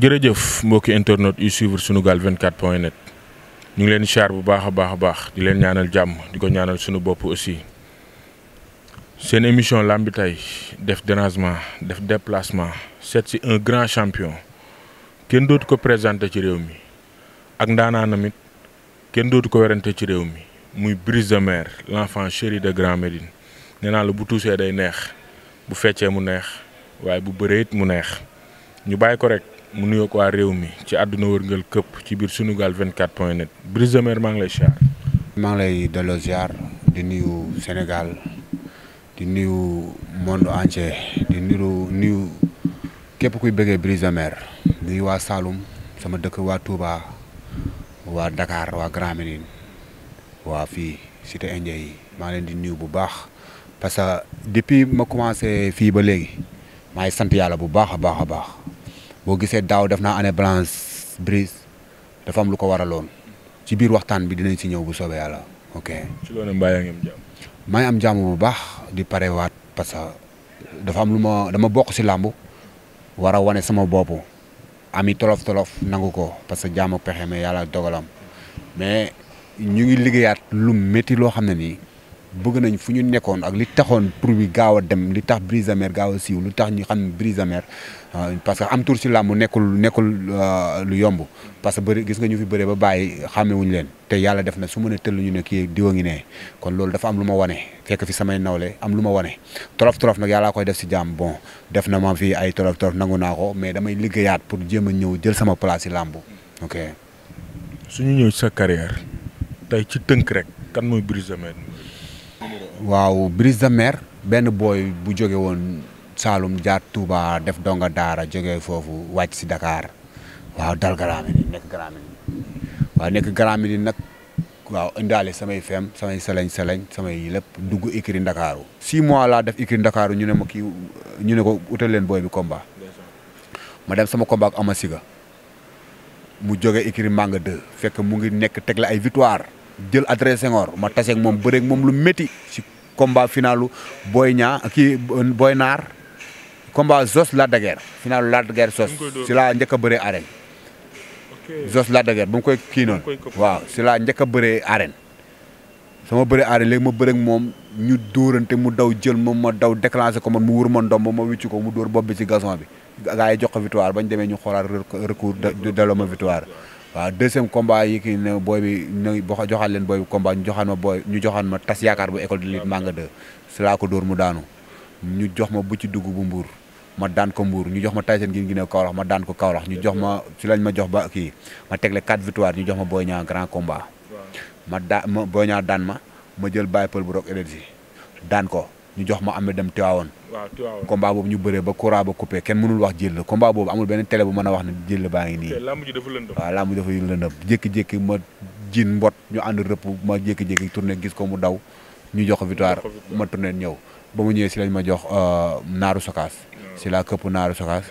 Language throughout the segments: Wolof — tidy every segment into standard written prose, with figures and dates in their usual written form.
jërëjëf mbokki internet yu suivre Sunugal 24.net ñu ngi leen di char bu baax a baax di leen ñaanal jàmm di ko ñaanal sunu bopp aussi seen émission lambi tay def dérangement def déplacement seet si un grand champion kenn dootu ko présenté ci réew mi ak ndaanaanam it kenn dootu ko werante ci réew mi muy Brise de Mer l'enfant chéri de Grand Médine nee naa la bu tuusee day neex bu feccee mu neex waaye bu bëree it mu neex ñu bàyyi ko rek mu nuyoog waa réew mi ci àdduna wërngal këpp ci biir Sunugal 24.net Brise de Mer maa ngi lay ziar. maa ngi lay delloo ziar di nuyu Sénégal di nuyu monde entier di nuyu képp kuy bëggee Brise de Mer nuyu waa Saloum sama dëkk waa Touba waa Dakar waa Grand Médine waa fii cité Indien yi maa leen di nuyu bu baax parce que depuis ma commencé fii ba léegi maa ngi sant yàlla bu baax a baax. boo gisee daaw def naa année blanche Brise dafa am lu ko waraloon ci biir waxtaan bi dinañ si ñëw bu soobee yàlla ok. ci loolu mbaa ngi am jàmm. maa ngi am jàmm bu baax di parewaat parce que dafa am dama bokk si làmb war a wane sama bopp ami tolof nangu ko parce que jàmm pexe mais yàlla dogalam mais ñu ngi liggéeyaat lu métti loo xam ne nii bëgg nañ fu ñu nekkoon ak li taxoon tur bi gaaw a dem li tax Brise de Mer gaaw a siiw lu tax ñu xam Brise de Mer parce que am tur si làmb nekkul lu yomb parce que bëri gis nga ñu fi bëree ba bàyyi xàmmewuñu leen te yàlla def na su ma ne tëll ñu ne kii diwa ngi ne kon loolu dafa am lu ma wane fekk fi samay nawle am lu ma wane tolof nag yàllaa koy def si jàmm bon def na ma fi ay tolof nangu naa ko mais damay liggéeyaat pour jéem a ñëw jël sama place si làmb ok. suñu ñëw sa carrière tey ci tënk rek kan mooy Brise de Mer. waaw Brise de Mer benn booy bu jóge woon Saloum jaar Touba def donga daara jóge foofu wàcc si Dakar waaw dal Grand Médine nekk Grand Médine nag waaw indaale samay fem samay salañ samay lépp dugg écurie Ndakaaru 6 mois laa def écurie Ndakaaru ñu ne ko utal leen booy bi combat ma dem sama combat ak Amasiga mu jóge écurie Manga 2 fekk mu ngi nekk tegle ay victoire jël adresse Senghor ma taseeg moom bëreeg moom lu métti si combat finalu Boy Naar combat Zos Lac de Guiers finalu Lac de Guiers Zos si laa njëkk a bëree arène Zos Lac de Guiers ba mu koy kii noonu waaw si laa njëkk a bëree arène sama bëree arène léegi ma bëreeg moom ñu dóorante mu daw jël moom ma daw déclenché ko man mu wër ma ndomb ma wicc ko mu dóor bopp bi si gazon bi gaa yi jox ko victoire bañ demee ñu xoolaat recours delloo ma victoire waaw deuxième combat yi kii ne booy bi ne boo joxaat leen booy bi combat ñu joxaan ma tas yaakaar bu école de lutte Manga 2 si laa ko dóor mu daanu ñu jox ma bu ci dugg bu Mbour ma daan ko Mbour ñu jox ma Tyson gi ne Kaolack ma daan ko Kaolack ñu jox ma si lañ ma jox ba kii ma tegle 4 victoire ñu jox ma Boy Niang grand combat ma Boy Niang daan ma jël Baye Pël bu Rock Énergie daan ko ñu jox ma amee dem Tivaouane combat boobu ñu bëree ba courant ba coupé kenn mënul wax jël combat boobu amul benn télé bu mën a wax ne jël baa ngi nii waaw lamb ji dafa lëndëm jékki-jékki ma jin mbot ñu ànd rëpp ma jékki-jékki tourné gis ko mu daw ñu jox ko victoire ma tourné ñëw ba mu ñëwee si lañ ma jox naaru sokaas si laa këpp naaru sokaas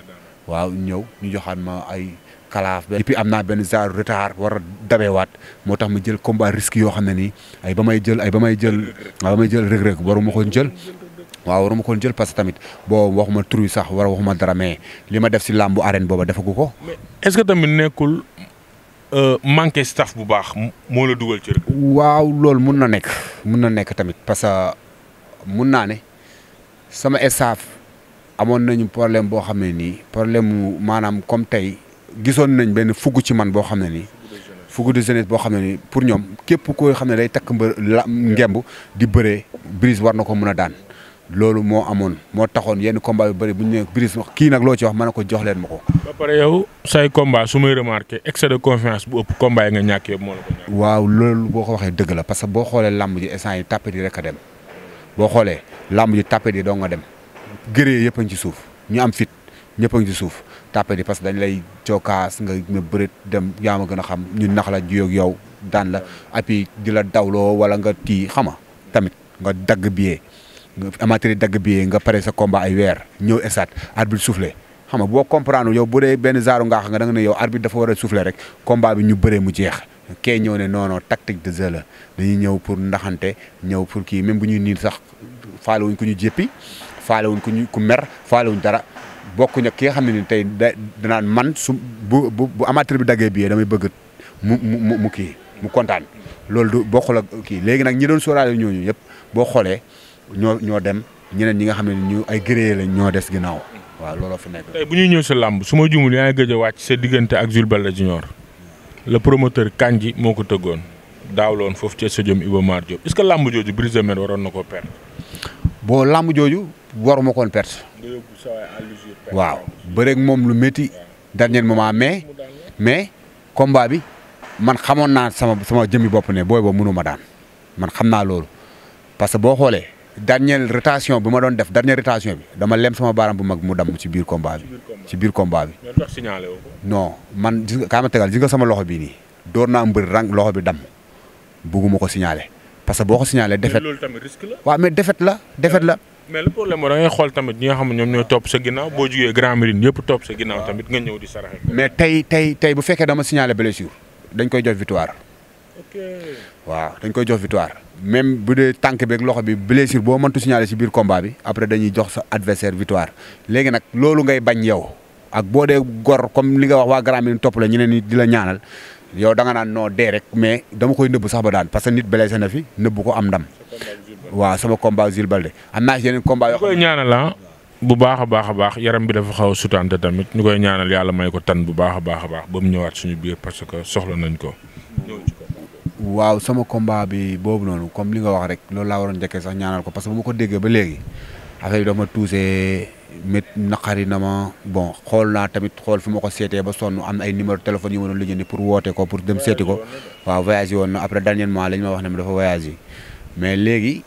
waaw ñëw ñu joxaat ma ay kalaaf et puis am naa benn genre retard war a dabewaat moo tax ma jël combat risque yoo xam ne nii ba may jël rëg-rëg waruma ko jël waaw waruma ko jël parce que tamit boo waxuma tur yi sax waxuma dara mais li ma def si làmbu arène booba defagu ko. mais est-ce que tamit nekkul manqué staff bu baax moo la dugal ci rek. waaw loolu mun na nekk tamit parce que mun naa ne sama staff amoon nañu problème boo xam ne nii problème mu maanaam comme tey gisoon nañ benn fugg ci man boo xam ne nii. fougue de jeunesse boo xam ne nii pour ñoom képp koo xam ne day takk ngemb di bëree Brise war na ko mën a daan. loolu moo amoon moo taxoon yenn combat yu bëri bu ñu nee Brise kii nag loo ci wax mën na ko jox leen ma ko. ba pare yow say combat su may remarqué excès de confiance bu ëpp combat yi nga ñàkk yëpp moo la ko ñàkk. waaw loolu boo ko waxee dëgg la parce que boo xoolee làmb ji instant yi tapet yi rek a dem boo xoolee làmb ji tapet yi doo nga dem gëree yëpp a ngi ci suuf ñu am fit ñëpp a ngi ci suuf tapet yi parce que dañ lay cookaas nga bëreet dem yaa ma gën a xam ñu nax la jiyoog yow daan la et puis di la dawloo wala nga tii xama tamit nga dagg billet amateur yi dagg bi nga pare sa combat ay weer ñëw esat arbitre soufflé xam nga boo comprendre yow bu dee benn zaaru ngaax nga da nga ne yow arbitre dafa war a soufflé rek combat bi ñu bëree mu jeex kee ñëw ne non tactique de jeu la dañuy ñëw pour ndaxante ñëw pour kii même bu ñuy niil sax faale wuñ ko ñu jéppi faale wuñ ko ñu ku mer faale wuñ dara bokkuñ ak ki nga xam ne ni tey danaan man su bu amateur bi daggee billet damay bëgg mu kii mu kontaan loolu du bokkul ak kii léegi nag ñi doon sóoraale ñooñu yëpp boo xoolee ñoo dem ñeneen ñi nga xam ne ñu ay gëree lañ ñoo des ginnaaw waaw looloo fi nekk. tey bu ñuy ñëw sa làmb su ma juumul yaa ngi gëj a wàcc sa diggante ak Jules Baldé Junior le promoteur Kandji moo ko tëggoon daaw la woon foofu ci stadium Iba Mar Diop est-ce que làmb jooju Brise de Mer waroon na koo perdre. boo làmb jooju waruma koon perte. nga yóbbu sa waay à l'usure. waaw bëreeg moom lu métti dernier moment mais combat bi man xamoon naa sama jëmmi bopp ne booy boobu mënu ma daan man xam naa loolu parce que boo xoolee dernière rotation bi ma doon def dernière rotation bi dama lem sama baaraam bu mag mu damm ci biir combat bi. ci biir combat bi. mais tax signalé woo ko. non man gis nga kaa ma tegal gis nga sama loxo bii nii door naa mbër rang loxo bi damm bugguma ko signalé parce que boo ko signalé. défaite loolu tamit risque la. waaw mais défaite la. mais le problème mooy da ngay xool tamit ñi nga xam ne ñoom ñooy topp sa ginnaaw boo jugee Grand Médine yëpp topp sa ginnaaw tamit nga ñëw di saraxe. mais tey bu fekkee dama signalé blessure dañ koy jox victoire. ok waaw dañ koy jox victoire même bu dee tànk beeg loxo bi blessure boo mëntu signalé ci biir combat bi après dañuy jox sa adversaire victoire léegi nag loolu ngay bañ yow ak boo dee gor comme li nga wax waa Grand Médine topp la ñeneen nit di la ñaanal yow da nga naan noo dee rek mais dama koy nëbb sax ba daan parce que nit blessé na fi nëbb ko am ndam. waaw sama combat Jules Baldé am naa yeneen combat yoo xam ne ñu koy ñaanal bu baax a baax yaram bi dafa xaw a sutante tamit ñu koy ñaanal yàlla may ko tan bu baax a baax ba mu ñëwaat suñu biir parce que soxla nañ ko. waaw sama combat bi boobu noonu comme li nga wax rek loolu laa waroon njëkkee sax ñaanal ko parce que bu ma ko déggee ba léegi affaire bi dafa ma tuusee naqari na ma bon xool naa tamit xool fi ma ko seetee ba sonn am ay numéro téléphone yu ma doon lijjanti pour woote ko pour dem seeti ko waaw voyage woon na après dernièrement lañ ma wax ne dafa voyage mais léegi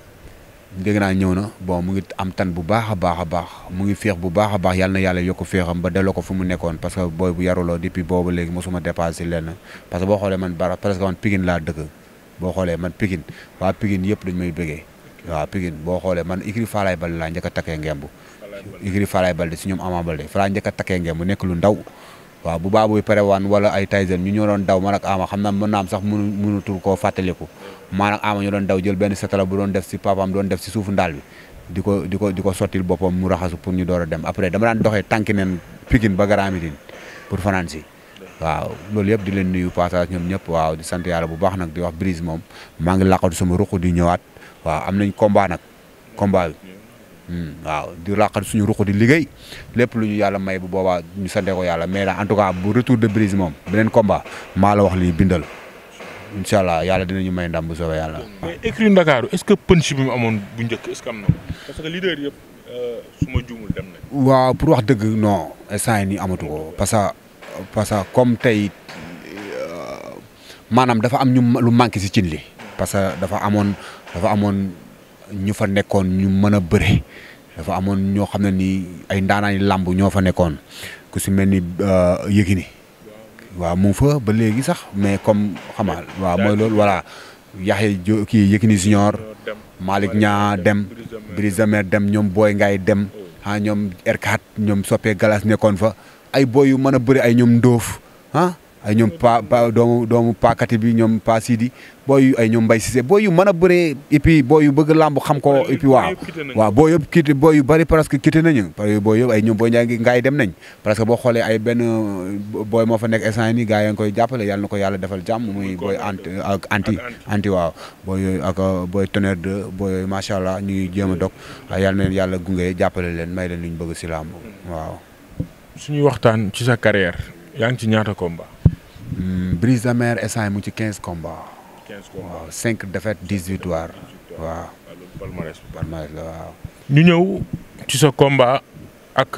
dégg naa ñëw na bon mu ngi am tan bu baax a baax mu ngi féex bu baax a baax yàlla na yàlla yokk féexam ba delloo ko fu mu nekkoon parce que booy bu yaruloo depuis boobu léegi mosuma dépassé lenn parce que boo xoolee man presque man Pikine laa dëkk boo xoolee man Pikine waa Pikine yëpp dañ may bëggee waaw Pikine boo xoolee man Ikri Falaye Balde laa njëkk a takkee ngemb Ikri Falaye Balde si ñoom Ama Balde fa laa njëkk a takkee ngemb nekk lu ndaw waaw bu baabuy pare waan wala ay Tyson ñu ñoo doon daw man ak Ama xam naa mën naa am sax mënutul koo fàttaliku man ak Ama ñu doon daw jël benn satala bu doon def si papaam doon def si suufu ndaal bi di ko sottil boppam mu raxasu pour ñu door a dem après dama daan doxee tànki neen Pikine ba Grand Médine pour fanaan si waaw loolu yëpp di leen nuyu passage ñoom ñëpp waaw di sant yàlla bu baax nag di wax Brise moom maa ngi laqatu sama ruq di ñëwaat waaw am nañ combat nag combat bi waaw di laqatu suñu ruq di liggéey lépp lu ñu yàlla may bu boobaa ñu sante ko yàlla mais en tout cas bu retour de Brise moom beneen combat maa la wax lii bindal incha allah yàlla dinañu may ndam bu soobee yàlla. mais écurie Ndakaaru est-ce que punch bi mu amoon bu njëkk est-ce que am na parce que leader yëpp su ma juumul dem nañ. waaw pour wax dëgg non instant yii nii amatu ko parce que comme tey maanaam dafa am lu manqué si cin li. parce que dafa amoon ñu fa nekkoon ñu mën a bëre dafa amoon ñoo xam ne ni ay ndaanaani làmb ñoo fa nekkoon ku si mel ni Yékini waaw mu ngi fa ba léegi sax mais comme xamal waaw mooy loolu voilà Yaxya kii Yékini Junior Malick Niang dem Brise de Mer dem ñoom Boy Ngaay dem ñoom R4 ñoom Soppee Galas nekkoon fa ay boy yu mën a bëri ay ñoom Ndoof ay ñoom doomu paakati bi ñoom Pa Sidi booy ay ñoom Mbay Cissé booy yu mën a bëree et puis booy yu bëgg làmb xam ko et puis waaw booy yëpp quitté booy yu bëri presque quitté nañu parce que booy yëpp ay ñoom booy ngaay dem nañ parce que boo xoolee ay benn booy moo fa nekk instant nii gars yi nga koy jàppale yàlla na ko yàlla defal jàmm muy booy anti waaw booy yooyu ak booy Tonnerre 2 booy yooyu macha allah ñu ngi jéem a dog yàlla na leen yàlla gunge jàppale leen may leen lu ñu bëgg si làmb waaw. suñuy waxtaan ci sa carrière yaa ngi ci ñaata combat. Brise de Mer instant mu ci 15 combats. 15 combats waaw 5 défaites 10 victoires waaw. palmarès la waaw. ñu ñëw ci sa combat ak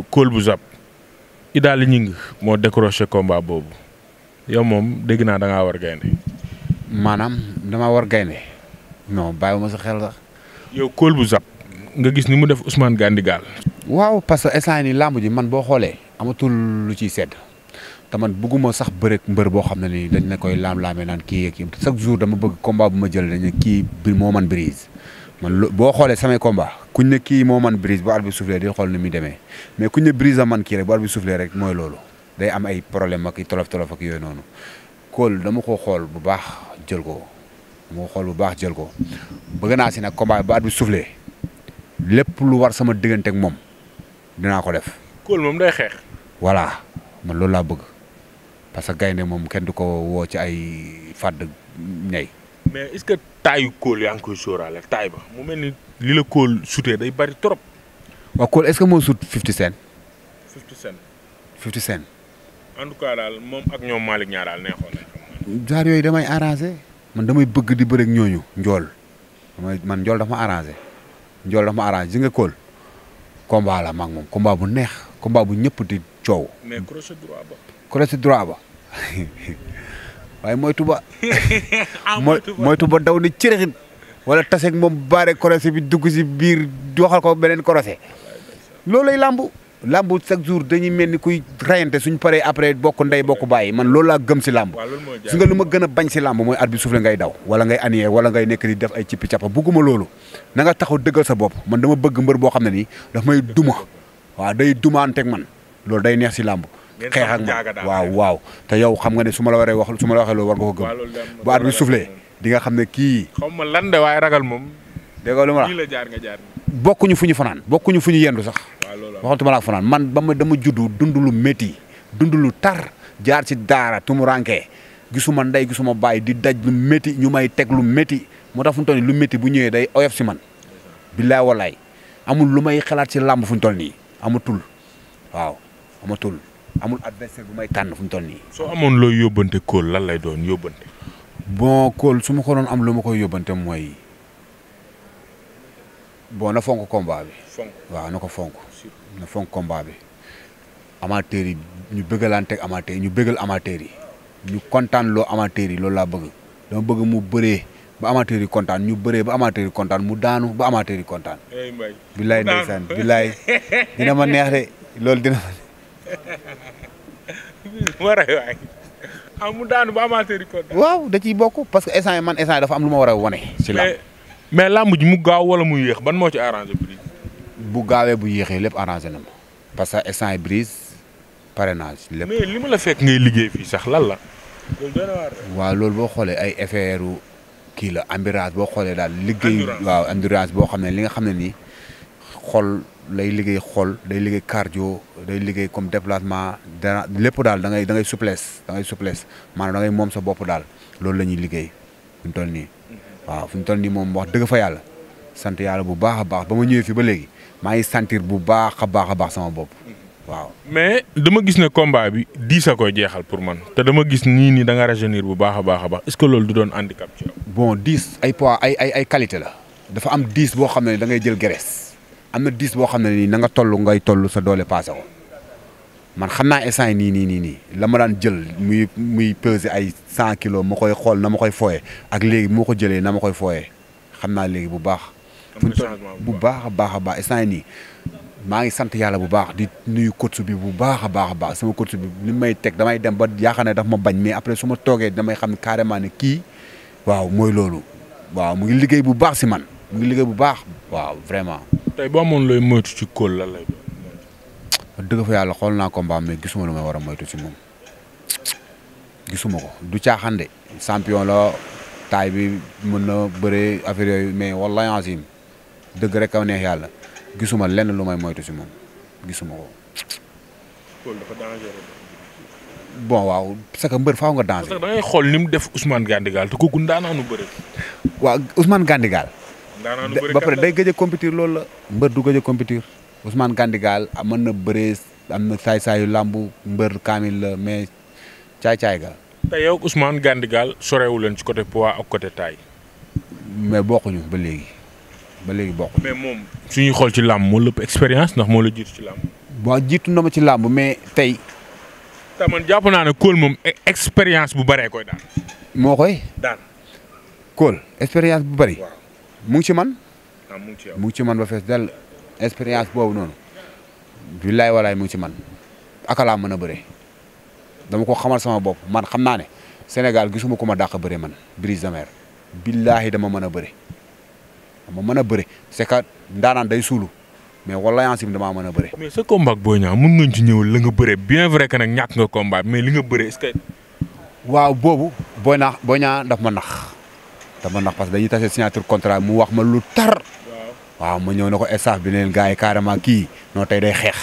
Kool bu Zap. Idaly Gningue moo décroché combat boobu yow moom dégg naa da ngaa war gaynde. maanaam damaa war gaynde non bàyyi ma sa xel sax. yow Kool bu Zap nga gis ni mu def Ousmane Gandigal. waaw parce que instant nii làmb ji man boo xoolee amatul lu ciy sedd. te man bëgguma sax bëreeg mbër boo xam ne ni dañ la koy laam-laamee naan kii ak kii chaque jour dama bëgg combat bu ma jël dañ ne kii bi moo man Brise man boo xoolee samay combat kuñ ne kii moo man Brise bu arbitre bi soufflé di xool ni muy demee mais kuñ ne Brise a man kii rek bu arbitre bi soufflé rek mooy loolu day am ay problème ak i tolof ak yooyu noonu Kool dama ko xool bu baax jël ko bëgg naa si nag combat bu arbitre bi soufflé lépp lu war sama diggante ak moom dinaa ko def Kool moom day xeex. voilà man loolu laa bëgg parce que gaynde moom kenn du ko woo ci ay fàdd ñay. mais est-ce que taayu Kool yaa ngi koy sóoraale taay ba mu mel ni li la Kool sutee day bari trop. waaw Kool est-ce que moo sut 50 Cent. 50 Cent. 50 Cent. en tout cas daal moom ak ñoom Malick ñaar daal neexoon nañ. genre yooyu damay arrangé man damay bëgg di bëre ak ñooñu njool man njool dafa ma arrangé njool dafa ma arrangé gis nga Kool combat la mag moom combat bu neex combat bu ñëpp di coow. mais crochet droit ba. crochet droit ba waaye moytu ba. moytu ba daw ni cërëxin wala taseeg moom baare crochet bi dugg si biir waxal ko beneen crochet loolu lay lambu chaque jour dañuy mel ni kuy rayante suñ paree après bokk ndey bokk bàyyi man loolu laa gëm si lamb. su nga lu ma gën a bañ si lamb mooy arbitre souffle ngay daw wala ngay anier wala ngay nekk di def ay cippi cappa bugguma loolu na nga taxaw dëggal sa bopp man dama bëgg mbër boo xam ne nii daf may duma waaw day dumaanteeg man loolu day neex si lamb. xeex ak man waaw te yow xam nga ne su ma la waree wax su ma la waxee loolu war nga ko gëm bu arbitre souffle di nga xam ne kii. xaw ma lan de waaye ragal moom. dégg nga lu ma la jaar nga jaar. bokkuñu fu ñu fanaan bokkuñu fu ñu yendu sax. waxatuma la ak fanaan man dama juddu dund lu métti dund lu tar jaar ci daara tumuranke gisuma ndey gisuma baay di daj lu métti ñu may teg lu métti moo tax fu ñu toll nii lu métti bu ñëwee day oyof si man. billaay walaay amul lu may xalaat ci làmb fu ñu toll nii amatul waaw amatul amul adversaire bu may tànn fu ñu toll nii. soo amoon looy yóbbante Kool lan lay doon yóbbante. bon Kool su ma ko doon am lu ma koy yóbbante mooy bon na fonk combat bi. waaw na ko fonk. na fonk combat bi amateurs yi ñu bëggalanteeg amateurs yi ñu bëggal amateurs yi ñu kontaan loo amateurs yi loolu laa bëgg dama bëgg mu bëree ba amateurs yi kontaan ñu bëree ba amateurs yi kontaan mu daanu ba amateurs yi kontaan. billaay ndeysaan billaay dina ma neex de loolu dina ma. waay mu daanu ba amateurs yi kontaan. waaw da ciy bokk parce que instant man instant dafa am lu ma war a wane. ci làmb mais làmb ji mu gaaw wala mu yéex ban moo ci arrangé Brise. bu gaawee bu yéexee lépp arrangé na ma parce que instant yi Brise parrainage lépp. mais li ma la fekk ngay liggéey fii sax lan la. waaw loolu boo xoolee ay effet kii la endurance boo xoolee daal liggéey. waaw endurance boo xam ne li nga xam ne nii xol lay liggéey xol day liggéey cardio day liggéey comme déplacement dara lépp daal da ngay souplesse maanaam da ngay moom sa bopp daal loolu la ñuy liggéey fu ñu toll nii. waaw fu ñu toll nii moom wax dëgg fa yàlla sant yàlla bu baax a baax ba ma ñëwee fi ba léegi maa ngi sentir bu baax a baax sama bopp waaw. mais dama gis ne combat bi 10 a koy jeexal pour man te dama gis nii da nga rajeunir bu baax a baax est-ce que loolu du doon handicap ci yow. bon 10 ay poids ay qualité la dafa am 10 boo xam ne da ngay jël graisse am na 10 boo xam ne nii na nga toll ngay toll sa doole passé ko man xam naa instant yii nii la ma daan jël muy peser ay 100 kilos ma koy xool na ma koy fooyee ak léegi moo ko jëlee na ma koy fooyee xam naa léegi bu baax. bu baax a baax instant yii nii maa ngi sant yàlla bu baax di nuyu coach bi bu baax a baax sama coach bi li may teg damay dem ba yaakaar ne daf ma bañ mais après su ma toogee damay xam ne carrément ne kii waaw mooy loolu waaw mu ngi liggéey bu baax si man mu ngi liggéey bu baax waaw vraiment. tey boo amoon looy moytu ci Kool lan lay doon. dëgg fa yàlla xool naa combat mais gisuma lu may war a moytu si moom gisuma ko du caaxaan de champion la taay bi mën na bëree affaire yooyu mais wallahi azim dëgg rek a neex yàlla gisuma lenn lu may moytu si moom gisuma ko. Kool dafa dangereux. bon waaw parce que mbër faaw nga danger. parce que da ngay xool ni mu def Ousmane Gandigal te kooku ndaanaanu bëri. waaw Ousmane Gandigal. ndaanaanu bëri ba pare day gëj a compétir loolu la. mbër du gëj a compétir Ousmane Gandigal mën na bëree am na saay-saayu làmbu mbër kaamil la mais caay-caay ga. te yow Ousmane Gandigal sorewu leen ci côté poids ak côté taille. mais bokkuñu ba léegi bokkuñu. mais moom suñuy xool ci làmb moo lépp expérience ndax moo la jiitu ci làmb. waaw jiitu na ma ci làmb mais tey. te man jàpp naa ne Kool moom expérience bu bëree koy daan. moo koy. daan. Kool expérience bu bëri. waaw mu ngi ci man. mu ngi ci yow mu ngi ci man ba fees dell expérience boobu noonu. billaay walaay mu ngi ci man akalaa mën a bëre dama ko xamal sama bopp man xam naa ne Sénégal gisuma ko ma dàq bëre man Brise de Mer billaahi dama mën a bëre c'est que ndaanaan day suulu mais wallaahi ansim damaa mën a bëre. mais sa combat ak Boy Niang mën nga ci ñëw la nga bëre bien vrai que nag ñàkk nga combat mais li nga bëre est-ce que. waaw boobu Boy Niang daf ma nax parce que dañuy tase signature contrat mu wax ma lu tar. waaw ma ñëw na ko staff bi ne leen gars yi carrément kii non tey day xeex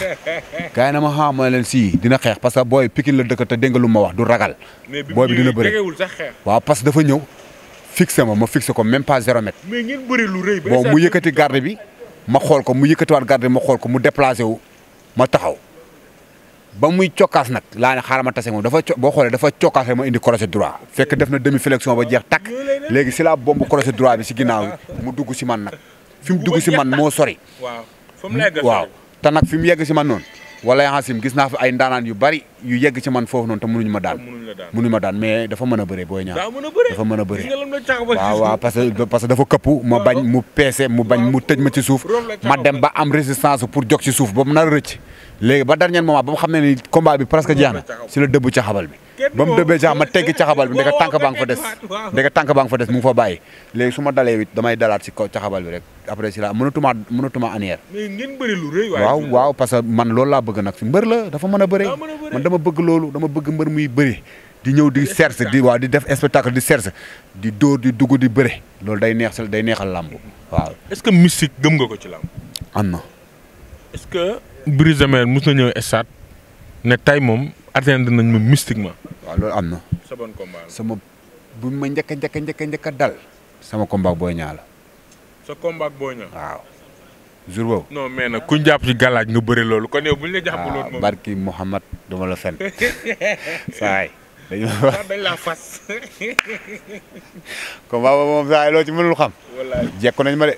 gars yi na ma xam ma leen si dina xeex parce que booy Pikine la dëkk te dégg nga lu ma wax du ragal. booy bi dina bëri waaw parce que dafa ñëw fixé ma fixé ko même pas 0 mètre. mais ngeen bëri lu rëy. bon mu yëkkati garde bi ma xool ko mu yëkkatiwaat garde bi ma xool ko mu déplacé wu ma taxaw ba muy cokkaas nag laa ne xaaral ma tase moom boo xoolee dafa cokkaas rek ma indi crochet droit fekk def na demi flexion ba jeex takk léegi si la bomb crochet droit bi si ginnaaw mu dugg si man nag fi mu dugg si man moo sori. waaw te nag fi mu yegg si man noonu wala Yacine gis naa fi ay ndaanaan yu bari yu yegg ci man foofu noonu te mënuñu ma daan mais dafa mën a bëree Boy Niang dafa mën a bëree waaw parce que dafa këpp ma bañ mu peese mu bañ mu tëj ma ci suuf ma dem ba am résistance pour jóg ci suuf ba mu nar a rëcc léegi ba dernier moment ba mu xam ne ni combat bi presque jeex na si la dëbb caxabal bi ba mu dëbbee cax ma teggi caxabal bi ndeka tànk baa nga fa des mu ngi fa bàyyi léegi su ma dalee wit damay dalaat si kaw caxabal bi rek après si la mënatuma anière waaw parce que man loolu laa bëgg nag si mbër la dafa mën a bëre man dama bëgg loolu dama bëgg mbër muy bëri di ñëw di serse di def spectacle di serse di dóor di dugg di bëre loolu day neexal làmb waaw. est-ce que mystique gëm nga ko ci làmb. am na. est-ce que Brise de Mer mos na ñëw stade ne tey moom atteindre nañ ma mystiquement. waaw loolu am na. sa bon combat sama bu ma njëkk a dal sama combat Boy Niang la. sa combat ak Boy Niang. waaw jour boobu. non mais nag kuñ jàpp ci galaaj nga bëri loolu kon yow buñ la jàppaloon moom. barki Mouhamad dama la fen saay dañ la fas. combat boobu moom saay loo ci mënul xam. wallaay jekku nañ ma de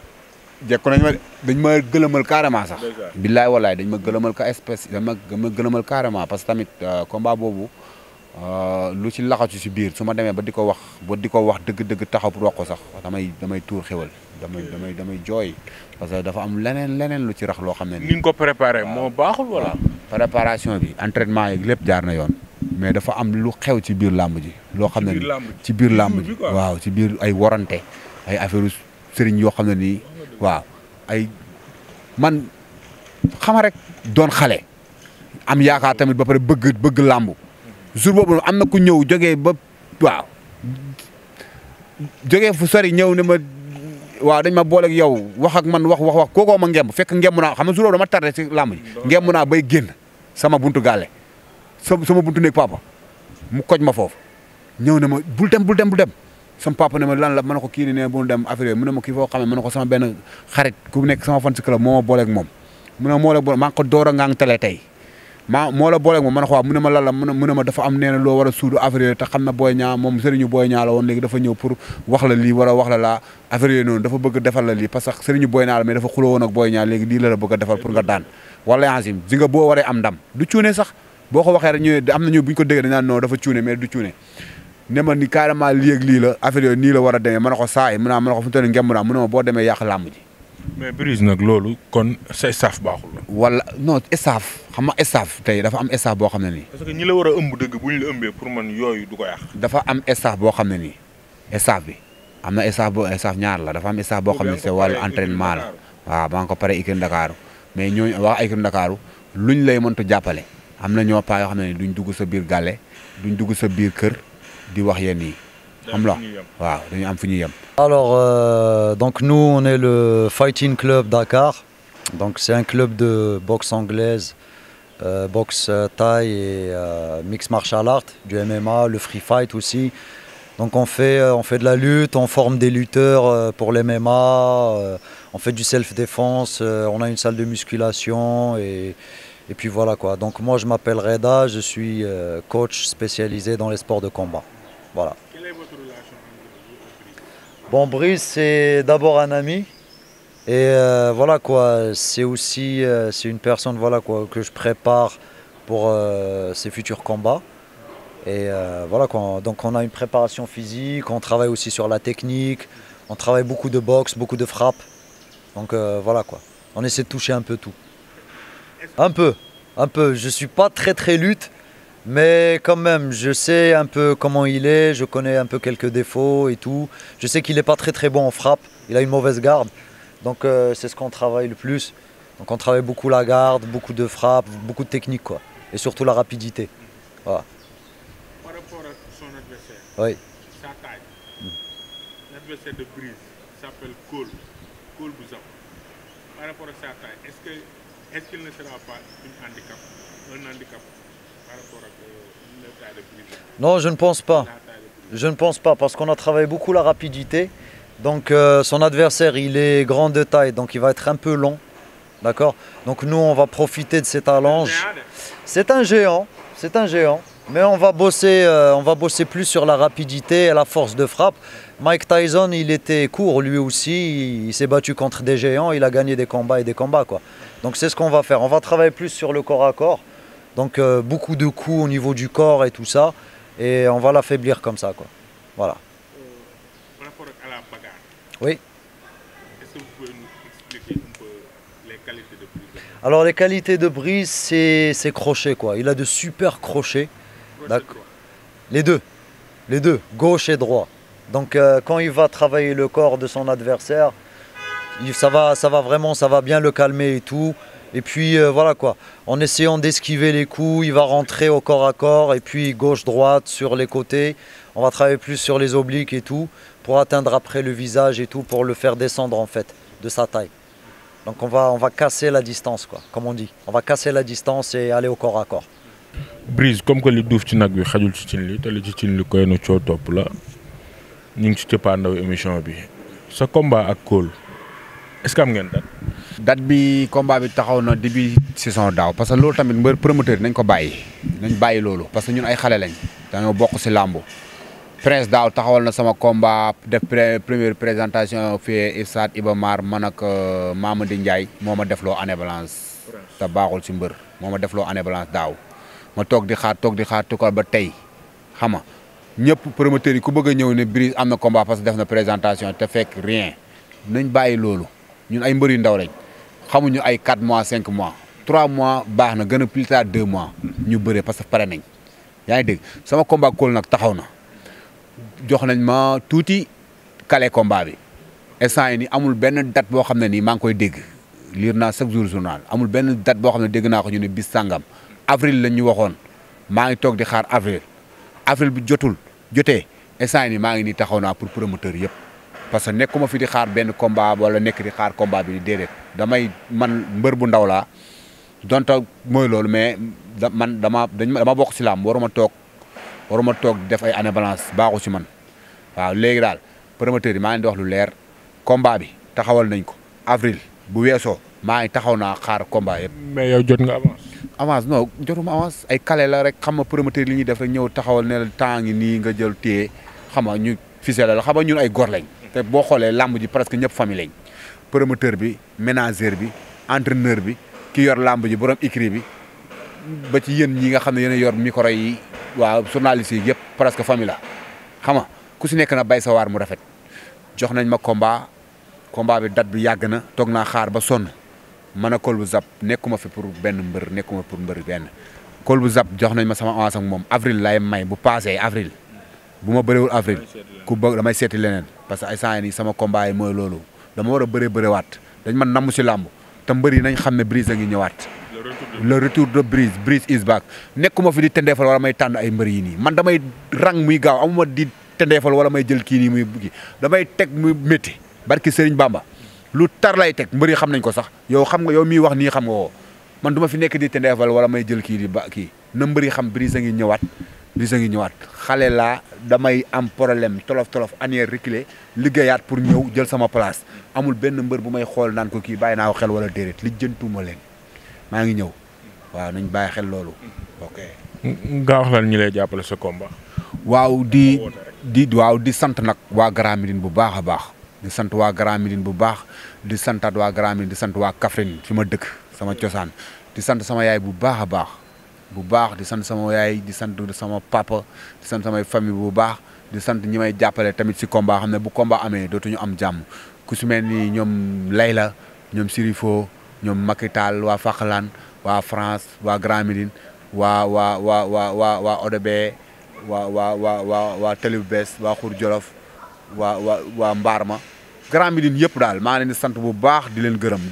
dañ ma gëlëmal carrément sax. billaay wallaay dañ ma gëlëmal ka espèce dañ ma gëlëmal carrément parce que tamit combat boobu lu ci laxatu si biir su ma demee ba di ko wax dëgg taxaw pour wax ko sax damay tuur xewal damay jooy parce que dafa am leneen lu ci rax loo xam ne. ni nga ko préparé moo baaxul wala. préparation bi entraînement yi lépp jaar na yoon mais dafa am lu xew ci biir làmb ji. loo xam ne ci biir làmb ji waaw ci biir ay warante ay affaire sëriñ yoo xam ne nii waaw ay man xama rek doon xale am yaakaar tamit ba pare bëgg làmb jour boobu am na ku ñëw jógee ba waaw jógee fu sori ñëw ne ma waaw dañ ma booleeg yow wax ak man wax kookoo ma ngemb fekk ngemb naa xam nga jour boobu dama tardé ci làmb ji ngemb naa bay génn sama buntu gaale sama buntu néeg papa mu koj ma foofu ñëw ne ma bul dem sama papa ne ma lan la ma ne ko kii ne bu dem affaire mu ne ma kii foo xamee ma ne ko sama benn xarit ku nekk sama fan si club moo ma booleeg moom mu ne moo la boole maa ngi ko door a ngaa télé tey moo la booleeg moom ma ne ko waaw mu ne ma lan la mu ne ma dafa am nee na loo war a suudu affaire te xam na Boy Niang moom sëriñu Boy Niang la woon léegi dafa ñëw pour wax la lii war a wax la laa affaire yooyu noonu dafa bëgg defal la lii parce que sëriñu Boy Niang la mais dafa xuloo woon ak Boy Niang léegi lii la bëgg a defal pour nga daan wala Yacine di nga boo waree am ndam du cuune sax boo ko waxee rek ñu am na ñu bu ñu ko déggee dañ naan non dafa cuune mais du cuune ne ma ni carrément lii ak lii la affaire yooyu nii la war a demee ma ne ko saay ma ne ko fu mu toll nii ngemb naa mu ne ma boo demee yàq làmb ji. mais Brise nag loolu kon sa staff baaxul la. wala non staff xam nga staff tey dafa am staff boo xam ne nii. parce que ñi la war a ëmb dëgg bu ñu la ëmbee pour man yooyu du ko yàq. dafa am staff boo xam ne nii staff bi am na staff ñaar la dafa am staff boo xam ne c'est wàllu entraînement la waaw maa ngi ko pare équipe Ndakaaru mais ñooñu wax équipe Ndakaaru luñ lay mëntu jàppale am na ñoo paa yoo xam ne nii duñ dugg sa biir gàlle duñ dugg sa biir kër di wax yenn yi xam la waaw dañu am fu ñuy yem. Alors donc nous on est le Fighting Club Dakar, donc c'est un club de boxe anglaise, boxe thaï et mixed martial art, du MMA, le free fight aussi. Donc on fait de la lutte, on forme des lutteurs pour l'MMA, on fait du self-défense, on a une salle de musculation et puis voilà quoi. Donc moi je m'appelle Reda, je suis coach spécialisé dans les sports de combat. Voilà. Quelle est votre relation avec Brise? Bon, Brise c'est d'abord un ami et voilà quoi. C'est aussi c'est une personne voilà quoi que je prépare pour ses futurs combats. Et voilà quoi. Donc on a une préparation physique, on travaille aussi sur la technique, on travaille beaucoup de boxe, beaucoup de frappe. Donc voilà quoi. On essaie de toucher un peu tout. Un peu. Je suis pas très lutte, mais quand même, je sais un peu comment il est, je connais un peu quelques défauts et tout. Je sais qu'il n'est pas très bon en frappe, il a une mauvaise garde. Donc c'est ce qu'on travaille le plus. Donc on travaille beaucoup la garde, beaucoup de frappe, beaucoup de technique quoi. Et surtout la rapidité. Voilà. Par rapport à son adversaire, oui. sa taille, l'adversaire de Brise s'appelle Cole Bouzam. par rapport à sa taille, est-ce qu'il ne sera pas un handicap par rapport à la taille de Brise? Non, je ne pense pas. Je ne pense pas parce qu'on a travaillé beaucoup la rapidité. Donc son adversaire, il est grand de taille, donc il va être un peu long. D'accord? Donc nous, on va profiter de cet allonge. C'est un géant, mais on va bosser plus sur la rapidité et la force de frappe. Mike Tyson, il était court lui aussi, il s'est battu contre des géants, il a gagné des combats quoi. Donc c'est ce qu'on va faire, on va travailler plus sur le corps à corps. Donc beaucoup de coups au niveau du corps et tout ça, et on va l'affaiblir comme ça quoi. Voilà. Par rapport à la bagarre. Oui. Est-ce que vous pouvez nous expliquer un peu les qualités de Brise? Alors les qualités de Brise, c'est crochet quoi. Il a de super crochets. Les deux, gauche et droit. Donc quand il va travailler le corps de son adversaire, ça va bien le calmer et tout. Et puis voilà quoi, en essayant d'esquiver les coups, il va rentrer au corps à corps et puis gauche-droite sur les côtés. On va travailler plus sur les obliques et tout pour atteindre après le visage et tout, pour le faire descendre en fait de sa taille. Donc on va casser la distance quoi, comme on dit. On va casser la distance et aller au corps à corps. Brise comme que li duuf ci nag bi xajul ci cin li te li ci cin li koy na coo topp la ñu ngi ci cëppaandaw émission bi sa combat ak Cole est-ce que am ngeen date bi combat bi taxaw na début saison daaw parce que loolu tamit mbër promoteur nañ ko bàyyi loolu parce que ñun ay xale lañ dañoo bokk si làmb Prince daaw taxawal na sama combat def première présentation fii Stade Iba Mar man ak Mamadou Ndiaye moo ma defloo année blanche te baaxul si mbër moo ma defloo année blanche daaw ma toog di xaar tukal ba tey xam nga ñëpp promoteurs yi ku bëgg a ñëw ne Brise am na combat parce que def na présentation te fekk rien nañ bàyyi loolu ñun ay mbër yu ndaw lañ xamuñu ay 4 mois 5 mois 3 mois baax na gën a plus tard 2 mois ñu bëree parce que pare nañ yaa ngi dégg sama combat Cole nag taxaw na jox nañ ma tuuti kale combat bi instant yi ni amul benn date boo xam ne nii maa ngi koy dégg lire naa chaque jour journal amul benn date boo xam ne dégg naa ko ñu ne bis sàngam avril lañ ñu waxoon maa ngi toog di xaar avril bi jotee instant yi ni maa ngi nii taxaw naa pour promoteur yëpp parce que nekkuma fi di xaar benn combat wala nekk di xaar combat bi déedéet damay man mbër bu ndaw laa donte mooy loolu mais dama bokk si làmb waruma toog def ay année balance baaxu si man waaw léegi daal promoteur yi maa ngi di wax lu leer combat bi taxawal nañ ko avril bu weesoo maa ngi taxaw naa xaar combat yëpp. mais yow jot nga avance non jotuma avance ay kale la rek xam nga promoteur li ñuy def rek ñëw taxawal ne la temps ngi nii nga jël téye xam nga ñu fisel la xam nga ñun ay gor lañ. te boo xoolee làmb ji presque ñëpp famille lañ promoteur bi ménageur bi entraîneur bi ki yor làmb ji borom écrit bi ba ci yéen ñi nga xam ne yéen a yor micro yi waaw journaliste yi yëpp presque famille la xam nga ku si nekk na bay sa waar mu rafet jox nañ ma combat bi date bi yàgg na toog naa xaar ba sonn man a Cole bu Zap nekkuma fi pour benn mbër nekkuma pour mbër benn Cole bu Zap jox nañ ma sama avance ak moom avril lay may bu passé avril bu ma bëriwul avril ku bëgg damay seeti leneen parce que ay saa yi sama combat yi mooy loolu dama war a bërewaat dañ man namm si làmb te mbër yi nañ xam ne Brise a ngi ñëwaat le retour de Brise is back nekkuma fi di tendeefal wala may tànn ay mbër yi nii man damay rang muy gaaw amuma di tendeefal wala may jël kii nii muy buggi damay teg muy métti barki Serigne Bamba lu tar lay teg mbër yi xam nañ ko sax yow xam nga yow miy wax nii xam nga woo man du ma fi nekk di tendeefal wala may jël kii di ba kii na mbër yi xam Brise a ngi ñëwaat xale laa damay am problème tolof année reculé liggéeyaat pour ñëw jël sama place amul benn mbër bu may xool naan ko kii bàyyi naa ko xel wala déedéet li jëntuma leen maa ngi ñëw waaw nañ bàyyi xel loolu ok. nga wax lan ñi lay jàppale sa combat. waaw di sant nag waa Grand Médine bu baax a baax di sant waa Grand Médine bu baax di santaat waa Grand Médine di sant waa Kaffrine fi ma dëkk sama cosaan di sant sama yaay bu baax a baax di sant sama yaay di sant sama papa di sant samay famille bu baax di sant ñi may jàppale tamit si combat xam ne bu combat amee dootuñu am jàmm ku si mel ni ñoom Layla ñoom Sirifo ñoom Makital waa Fakhalaan waa France waa Grand Médine waa ODB waa Télé bu bees waa Xur Jolof waa Mbaarma Grand Médine yëpp daal maa leen di sant bu baax di leen gërëm.